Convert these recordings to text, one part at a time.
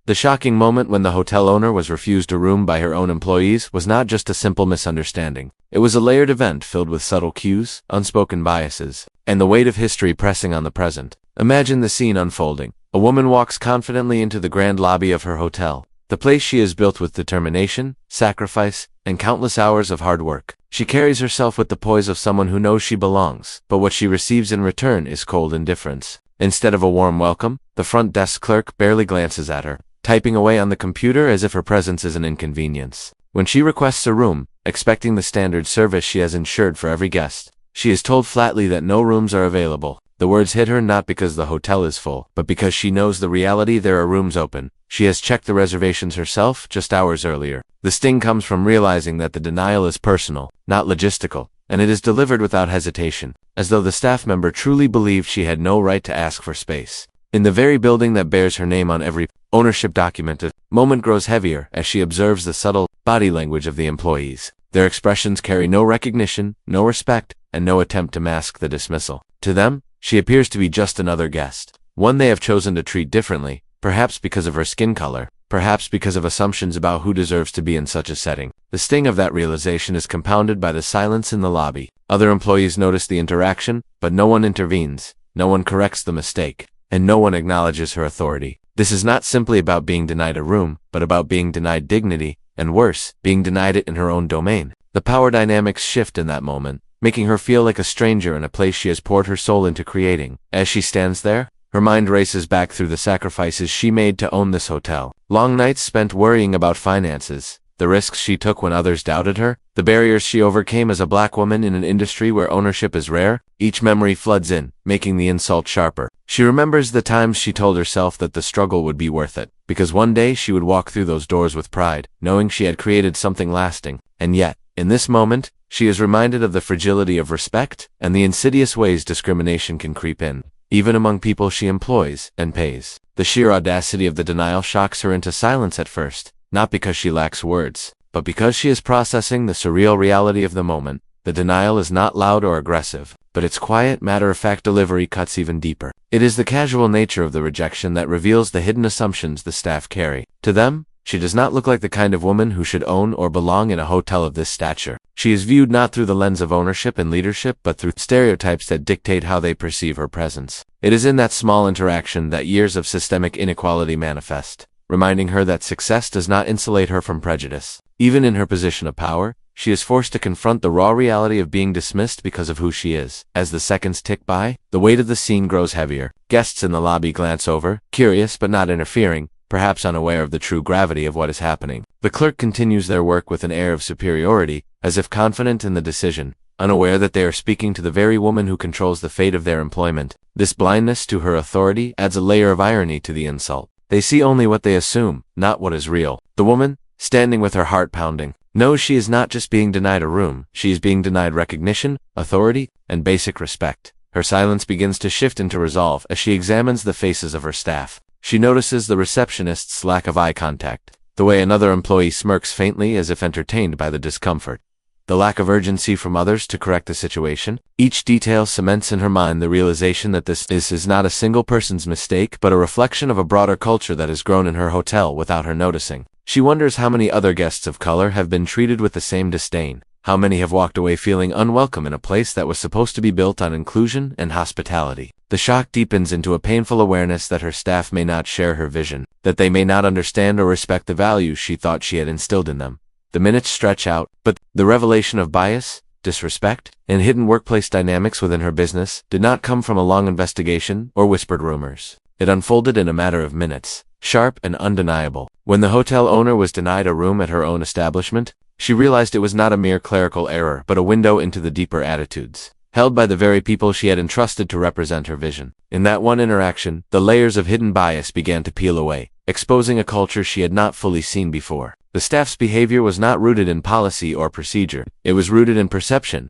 The shocking moment when the hotel owner was refused a room by her own employees was not just a simple misunderstanding. It was a layered event filled with subtle cues, unspoken biases, and the weight of history pressing on the present. Imagine the scene unfolding. A woman walks confidently into the grand lobby of her hotel, the place she has built with determination, sacrifice, and countless hours of hard work. She carries herself with the poise of someone who knows she belongs, but what she receives in return is cold indifference. Instead of a warm welcome, the front desk clerk barely glances at her, typing away on the computer as if her presence is an inconvenience. When she requests a room, expecting the standard service she has ensured for every guest, she is told flatly that no rooms are available. The words hit her not because the hotel is full, but because she knows the reality there are rooms open. She has checked the reservations herself just hours earlier. The sting comes from realizing that the denial is personal, not logistical, and it is delivered without hesitation, as though the staff member truly believed she had no right to ask for space. In the very building that bears her name on every ownership document, a moment grows heavier as she observes the subtle body language of the employees. Their expressions carry no recognition, no respect, and no attempt to mask the dismissal. To them, she appears to be just another guest, one they have chosen to treat differently, perhaps because of her skin color, perhaps because of assumptions about who deserves to be in such a setting. The sting of that realization is compounded by the silence in the lobby. Other employees notice the interaction, but no one intervenes, no one corrects the mistake, and no one acknowledges her authority. This is not simply about being denied a room, but about being denied dignity, and worse, being denied it in her own domain. The power dynamics shift in that moment, making her feel like a stranger in a place she has poured her soul into creating. As she stands there, her mind races back through the sacrifices she made to own this hotel. Long nights spent worrying about finances, the risks she took when others doubted her, the barriers she overcame as a black woman in an industry where ownership is rare. Each memory floods in, making the insult sharper. She remembers the times she told herself that the struggle would be worth it, because one day she would walk through those doors with pride, knowing she had created something lasting. And yet, in this moment, she is reminded of the fragility of respect and the insidious ways discrimination can creep in, even among people she employs and pays. The sheer audacity of the denial shocks her into silence at first, not because she lacks words, but because she is processing the surreal reality of the moment. The denial is not loud or aggressive, but its quiet, matter-of-fact delivery cuts even deeper. It is the casual nature of the rejection that reveals the hidden assumptions the staff carry. To them, she does not look like the kind of woman who should own or belong in a hotel of this stature. She is viewed not through the lens of ownership and leadership, but through stereotypes that dictate how they perceive her presence. It is in that small interaction that years of systemic inequality manifest, reminding her that success does not insulate her from prejudice. Even in her position of power, she is forced to confront the raw reality of being dismissed because of who she is. As the seconds tick by, the weight of the scene grows heavier. Guests in the lobby glance over, curious but not interfering, perhaps unaware of the true gravity of what is happening. The clerk continues their work with an air of superiority, as if confident in the decision, unaware that they are speaking to the very woman who controls the fate of their employment. This blindness to her authority adds a layer of irony to the insult. They see only what they assume, not what is real. The woman, standing with her heart pounding, knows she is not just being denied a room, she is being denied recognition, authority, and basic respect. Her silence begins to shift into resolve as she examines the faces of her staff. She notices the receptionist's lack of eye contact, the way another employee smirks faintly as if entertained by the discomfort, the lack of urgency from others to correct the situation. Each detail cements in her mind the realization that this is not a single person's mistake, but a reflection of a broader culture that has grown in her hotel without her noticing. She wonders how many other guests of color have been treated with the same disdain. How many have walked away feeling unwelcome in a place that was supposed to be built on inclusion and hospitality. The shock deepens into a painful awareness that her staff may not share her vision, that they may not understand or respect the values she thought she had instilled in them. The minutes stretch out, but the revelation of bias, disrespect, and hidden workplace dynamics within her business did not come from a long investigation or whispered rumors. It unfolded in a matter of minutes, sharp and undeniable. When the hotel owner was denied a room at her own establishment, she realized it was not a mere clerical error, but a window into the deeper attitudes held by the very people she had entrusted to represent her vision. In that one interaction, the layers of hidden bias began to peel away, exposing a culture she had not fully seen before. The staff's behavior was not rooted in policy or procedure. It was rooted in perception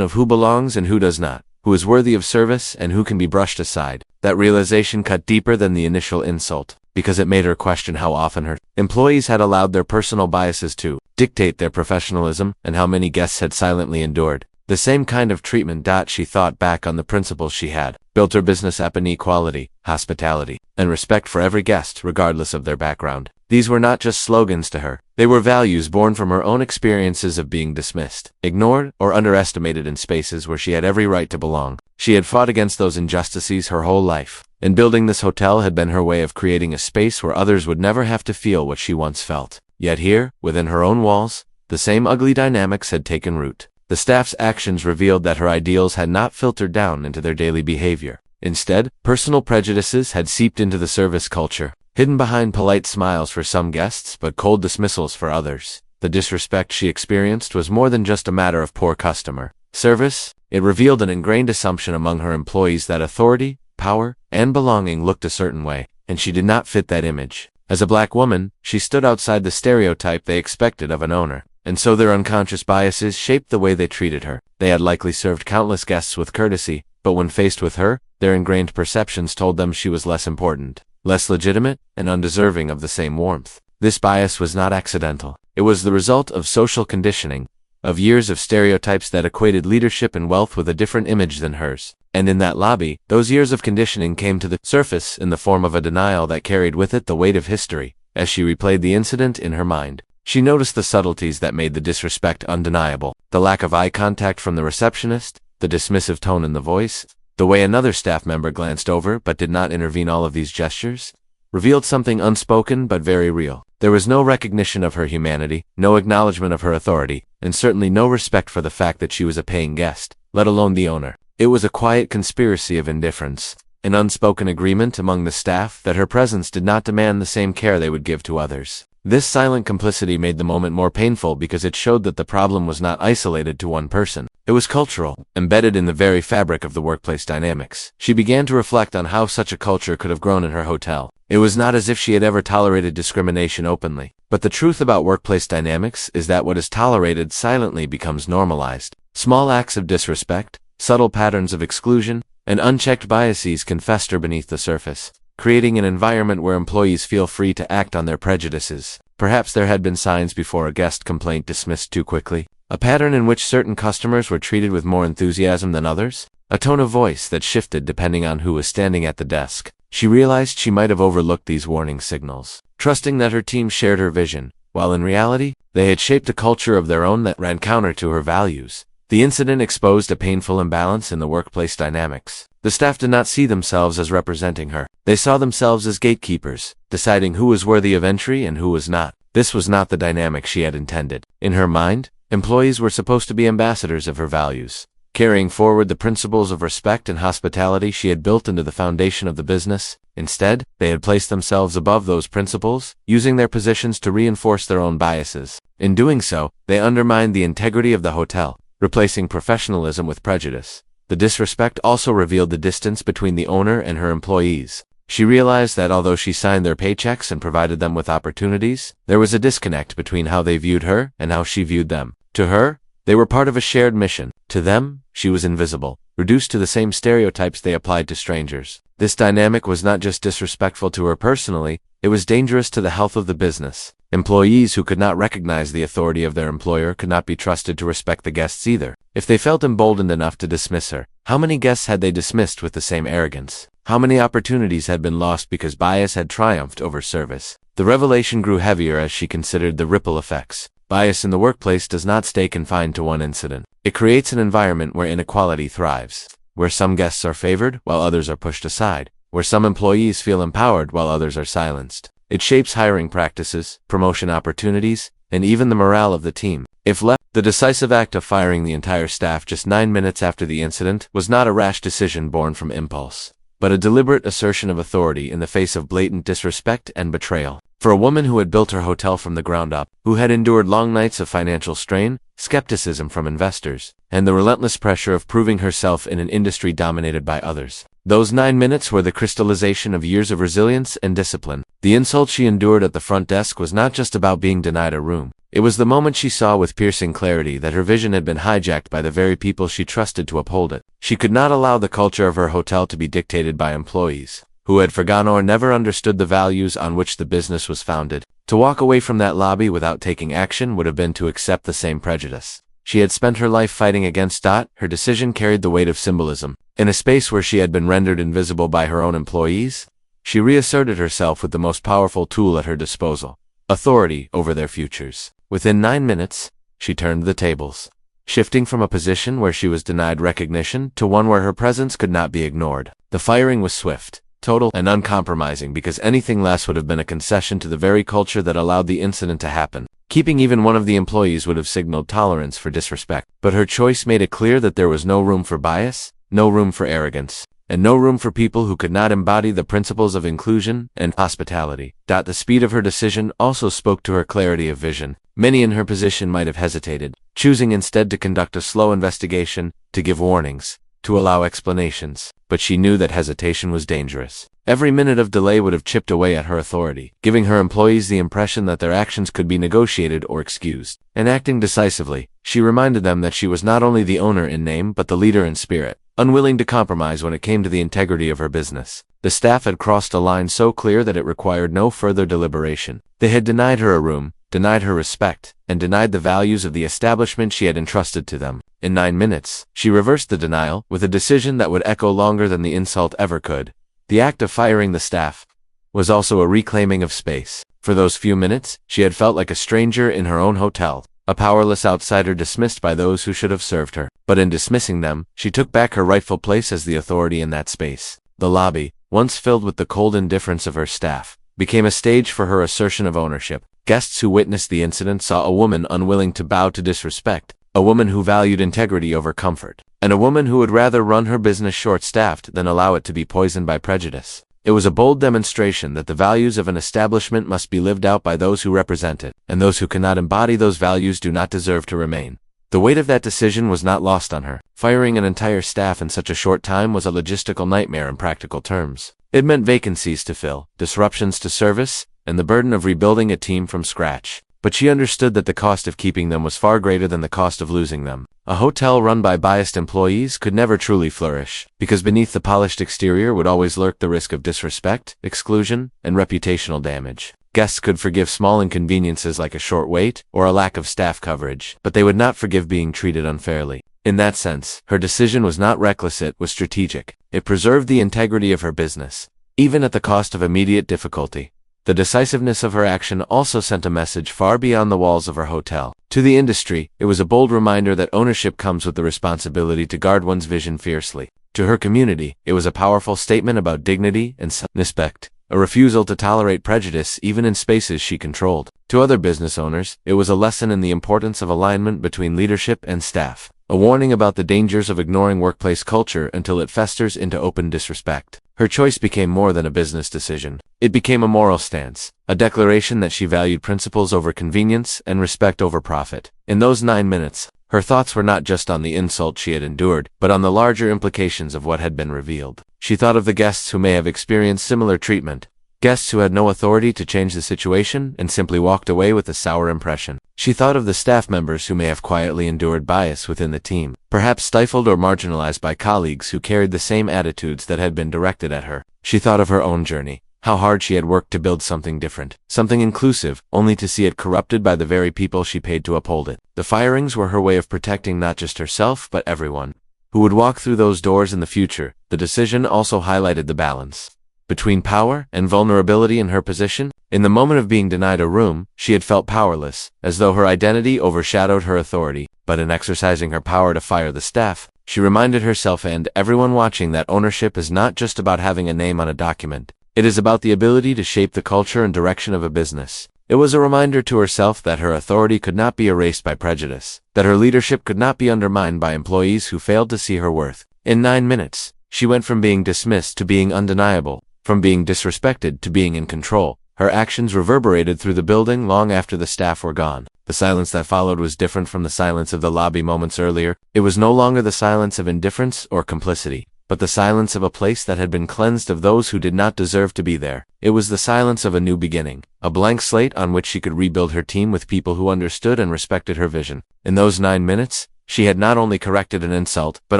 of who belongs and who does not, who is worthy of service and who can be brushed aside. That realization cut deeper than the initial insult, because it made her question how often her employees had allowed their personal biases to dictate their professionalism, and how many guests had silently endured the same kind of treatment. She thought back on the principles she had built her business upon: equality, hospitality, and respect for every guest, regardless of their background. These were not just slogans to her. They were values born from her own experiences of being dismissed, ignored, or underestimated in spaces where she had every right to belong. She had fought against those injustices her whole life, and building this hotel had been her way of creating a space where others would never have to feel what she once felt. Yet here, within her own walls, the same ugly dynamics had taken root. The staff's actions revealed that her ideals had not filtered down into their daily behavior. Instead, personal prejudices had seeped into the service culture, hidden behind polite smiles for some guests but cold dismissals for others. The disrespect she experienced was more than just a matter of poor customer service. It revealed an ingrained assumption among her employees that authority, power, and belonging looked a certain way, and she did not fit that image. As a black woman, she stood outside the stereotype they expected of an owner, and so their unconscious biases shaped the way they treated her. They had likely served countless guests with courtesy, but when faced with her, their ingrained perceptions told them she was less important, less legitimate, and undeserving of the same warmth. This bias was not accidental. It was the result of social conditioning, of years of stereotypes that equated leadership and wealth with a different image than hers. And in that lobby, those years of conditioning came to the surface in the form of a denial that carried with it the weight of history. As she replayed the incident in her mind, she noticed the subtleties that made the disrespect undeniable. The lack of eye contact from the receptionist, the dismissive tone in the voice, the way another staff member glanced over but did not intervene. All of these gestures revealed something unspoken but very real. There was no recognition of her humanity, no acknowledgement of her authority, and certainly no respect for the fact that she was a paying guest, let alone the owner. It was a quiet conspiracy of indifference, an unspoken agreement among the staff that her presence did not demand the same care they would give to others. This silent complicity made the moment more painful because it showed that the problem was not isolated to one person. It was cultural, embedded in the very fabric of the workplace dynamics. She began to reflect on how such a culture could have grown in her hotel. It was not as if she had ever tolerated discrimination openly. But the truth about workplace dynamics is that what is tolerated silently becomes normalized. Small acts of disrespect, subtle patterns of exclusion, and unchecked biases can fester beneath the surface, creating an environment where employees feel free to act on their prejudices. Perhaps there had been signs before a guest complaint dismissed too quickly, a pattern in which certain customers were treated with more enthusiasm than others, a tone of voice that shifted depending on who was standing at the desk. She realized she might have overlooked these warning signals, trusting that her team shared her vision, while in reality, they had shaped a culture of their own that ran counter to her values. The incident exposed a painful imbalance in the workplace dynamics. The staff did not see themselves as representing her. They saw themselves as gatekeepers, deciding who was worthy of entry and who was not. This was not the dynamic she had intended. In her mind, employees were supposed to be ambassadors of her values, carrying forward the principles of respect and hospitality she had built into the foundation of the business. Instead, they had placed themselves above those principles, using their positions to reinforce their own biases. In doing so, they undermined the integrity of the hotel, replacing professionalism with prejudice. The disrespect also revealed the distance between the owner and her employees. She realized that although she signed their paychecks and provided them with opportunities, there was a disconnect between how they viewed her and how she viewed them. To her, they were part of a shared mission. To them, she was invisible, reduced to the same stereotypes they applied to strangers. This dynamic was not just disrespectful to her personally, it was dangerous to the health of the business. Employees who could not recognize the authority of their employer could not be trusted to respect the guests either. If they felt emboldened enough to dismiss her, how many guests had they dismissed with the same arrogance? How many opportunities had been lost because bias had triumphed over service? The revelation grew heavier as she considered the ripple effects. Bias in the workplace does not stay confined to one incident. It creates an environment where inequality thrives, where some guests are favored while others are pushed aside, where some employees feel empowered while others are silenced. It shapes hiring practices, promotion opportunities, and even the morale of the team. If left, the decisive act of firing the entire staff just 9 minutes after the incident was not a rash decision born from impulse, but a deliberate assertion of authority in the face of blatant disrespect and betrayal. For a woman who had built her hotel from the ground up, who had endured long nights of financial strain, skepticism from investors, and the relentless pressure of proving herself in an industry dominated by others, those 9 minutes were the crystallization of years of resilience and discipline. The insult she endured at the front desk was not just about being denied a room. It was the moment she saw with piercing clarity that her vision had been hijacked by the very people she trusted to uphold it. She could not allow the culture of her hotel to be dictated by employees who had forgotten or never understood the values on which the business was founded. To walk away from that lobby without taking action would have been to accept the same prejudice. She had spent her life fighting against it. Her decision carried the weight of symbolism. In a space where she had been rendered invisible by her own employees, she reasserted herself with the most powerful tool at her disposal: authority over their futures. Within 9 minutes, she turned the tables, shifting from a position where she was denied recognition to one where her presence could not be ignored. The firing was swift, total, and uncompromising, because anything less would have been a concession to the very culture that allowed the incident to happen. Keeping even one of the employees would have signaled tolerance for disrespect. But her choice made it clear that there was no room for bias, no room for arrogance, and no room for people who could not embody the principles of inclusion and hospitality. The speed of her decision also spoke to her clarity of vision. Many in her position might have hesitated, choosing instead to conduct a slow investigation, to give warnings, to allow explanations. But she knew that hesitation was dangerous. Every minute of delay would have chipped away at her authority, giving her employees the impression that their actions could be negotiated or excused. And acting decisively, she reminded them that she was not only the owner in name but the leader in spirit, unwilling to compromise when it came to the integrity of her business. The staff had crossed a line so clear that it required no further deliberation. They had denied her a room, denied her respect, and denied the values of the establishment she had entrusted to them. In 9 minutes, she reversed the denial, with a decision that would echo longer than the insult ever could. The act of firing the staff was also a reclaiming of space. For those few minutes, she had felt like a stranger in her own hotel, a powerless outsider dismissed by those who should have served her. But in dismissing them, she took back her rightful place as the authority in that space. The lobby, once filled with the cold indifference of her staff, became a stage for her assertion of ownership. Guests who witnessed the incident saw a woman unwilling to bow to disrespect, a woman who valued integrity over comfort, and a woman who would rather run her business short-staffed than allow it to be poisoned by prejudice. It was a bold demonstration that the values of an establishment must be lived out by those who represent it, and those who cannot embody those values do not deserve to remain. The weight of that decision was not lost on her. Firing an entire staff in such a short time was a logistical nightmare in practical terms. It meant vacancies to fill, disruptions to service, and the burden of rebuilding a team from scratch. But she understood that the cost of keeping them was far greater than the cost of losing them. A hotel run by biased employees could never truly flourish, because beneath the polished exterior would always lurk the risk of disrespect, exclusion, and reputational damage. Guests could forgive small inconveniences like a short wait or a lack of staff coverage, but they would not forgive being treated unfairly. In that sense, her decision was not reckless, it was strategic. It preserved the integrity of her business, even at the cost of immediate difficulty. The decisiveness of her action also sent a message far beyond the walls of her hotel. To the industry, it was a bold reminder that ownership comes with the responsibility to guard one's vision fiercely. To her community, it was a powerful statement about dignity and self-respect, a refusal to tolerate prejudice even in spaces she controlled. To other business owners, it was a lesson in the importance of alignment between leadership and staff, a warning about the dangers of ignoring workplace culture until it festers into open disrespect. Her choice became more than a business decision. It became a moral stance, a declaration that she valued principles over convenience and respect over profit. In those 9 minutes, her thoughts were not just on the insult she had endured, but on the larger implications of what had been revealed. She thought of the guests who may have experienced similar treatment, guests who had no authority to change the situation and simply walked away with a sour impression. She thought of the staff members who may have quietly endured bias within the team, perhaps stifled or marginalized by colleagues who carried the same attitudes that had been directed at her. She thought of her own journey, how hard she had worked to build something different, something inclusive, only to see it corrupted by the very people she paid to uphold it. The firings were her way of protecting not just herself but everyone who would walk through those doors in the future. The decision also highlighted the balance between power and vulnerability in her position. In the moment of being denied a room, she had felt powerless, as though her identity overshadowed her authority. But in exercising her power to fire the staff, she reminded herself and everyone watching that ownership is not just about having a name on a document. It is about the ability to shape the culture and direction of a business. It was a reminder to herself that her authority could not be erased by prejudice, that her leadership could not be undermined by employees who failed to see her worth. In 9 minutes, she went from being dismissed to being undeniable, from being disrespected to being in control. Her actions reverberated through the building long after the staff were gone. The silence that followed was different from the silence of the lobby moments earlier. It was no longer the silence of indifference or complicity, but the silence of a place that had been cleansed of those who did not deserve to be there. It was the silence of a new beginning, a blank slate on which she could rebuild her team with people who understood and respected her vision. In those 9 minutes, she had not only corrected an insult, but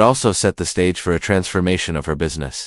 also set the stage for a transformation of her business.